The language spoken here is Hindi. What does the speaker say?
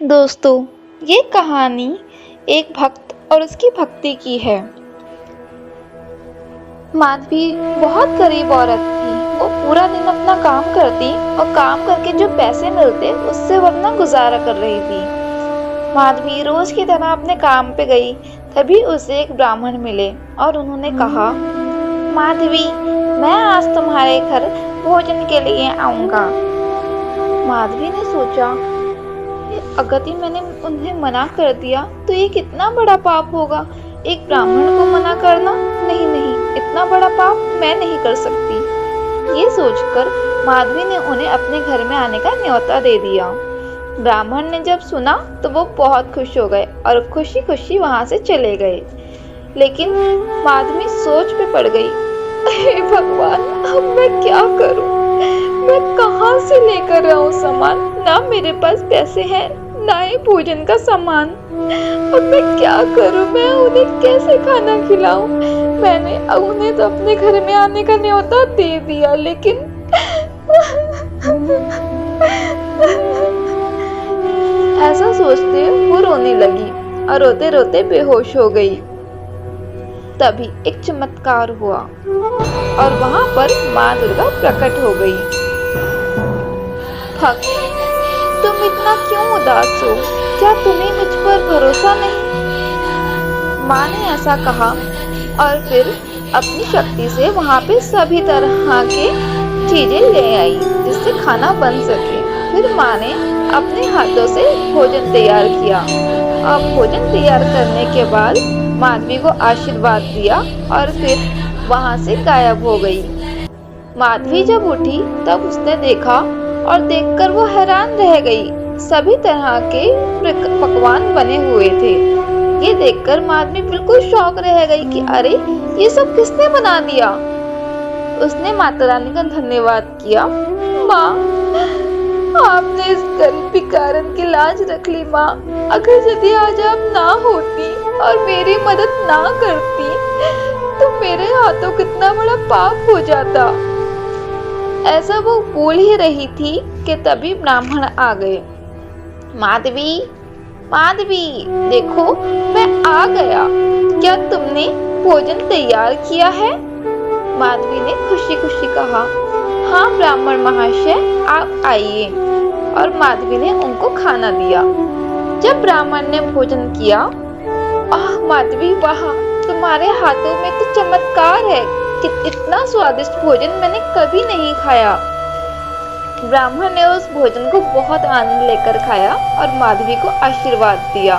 दोस्तों, ये कहानी एक भक्त और उसकी भक्ति की है। माधवी बहुत गरीब औरत थी। वो पूरा दिन अपना काम करती और काम करके जो पैसे मिलते उससे वो अपना गुजारा कर रही थी। माधवी रोज की तरह अपने काम पे गई। तभी उसे एक ब्राह्मण मिले और उन्होंने कहा, माधवी, मैं आज तुम्हारे घर भोजन के लिए आऊंगा। माधवी ने सोचा, अगर मैंने उन्हें मना कर दिया तो ये कितना बड़ा पाप होगा। एक ब्राह्मण को मना करना, नहीं नहीं, इतना बड़ा पाप मैं नहीं कर सकती। ये सोचकर माधवी ने उन्हें अपने घर में आने का न्योता दे दिया। ब्राह्मण ने जब सुना तो वो बहुत खुश हो गए और खुशी खुशी वहां से चले गए। लेकिन माधवी सोच में पड़ गई, हे भगवान, अब मैं क्या करूं? मैं कहां से लेकर आऊं सामान? ना मेरे पास पैसे हैं, ना ही भोजन का सामान। अब मैं क्या करूं? मैं उन्हें कैसे खाना खिलाऊं? मैंने उन्हें तो अपने घर में आने का न्योता दे दिया, लेकिन ऐसा सोचते वो रोने लगी और रोते रोते बेहोश हो गई। तभी एक चमत्कार हुआ और वहां पर माँ दुर्गा प्रकट हो गई। भक्त, तुम इतना क्यों उदास हो? क्या तुम्हें मुझ पर भरोसा नहीं? माँ ने ऐसा कहा और फिर अपनी शक्ति से वहां पे सभी तरह के चीजें ले आई जिससे खाना बन सके। फिर माँ ने अपने हाथों से भोजन तैयार किया। अब भोजन तैयार करने के बाद माधवी को आशीर्वाद दिया और फिर वहां से गायब हो गई। माधवी जब उठी तब उसने देखा और देखकर वो हैरान रह गई। सभी तरह के पकवान बने हुए थे। ये देखकर माधवी बिल्कुल शॉक रह गई कि अरे, ये सब किसने बना दिया? उसने माता रानी का धन्यवाद किया। माँ, आपने इस गरीब भिखारन की लाज रख ली। माँ, अगर यदि आज आप ना होती और मेरी मदद ना करती तो मेरे हाथों कितना बड़ा पाप हो जाता। ऐसा वो बोल ही रही थी कि तभी ब्राह्मण आ गए। माधवी, माधवी, देखो, मैं आ गया। क्या तुमने भोजन तैयार किया है? माधवी ने खुशी खुशी कहा, हाँ ब्राह्मण महाशय, आप आइए। और माधवी ने उनको खाना दिया। जब ब्राह्मण ने भोजन किया, आह माधवी, वाह, तुम्हारे हाथों में तो चमत्कार है कि इतना स्वादिष्ट भोजन मैंने कभी नहीं खाया। ब्राह्मण ने उस भोजन को बहुत आनंद लेकर खाया और माधवी को आशीर्वाद दिया।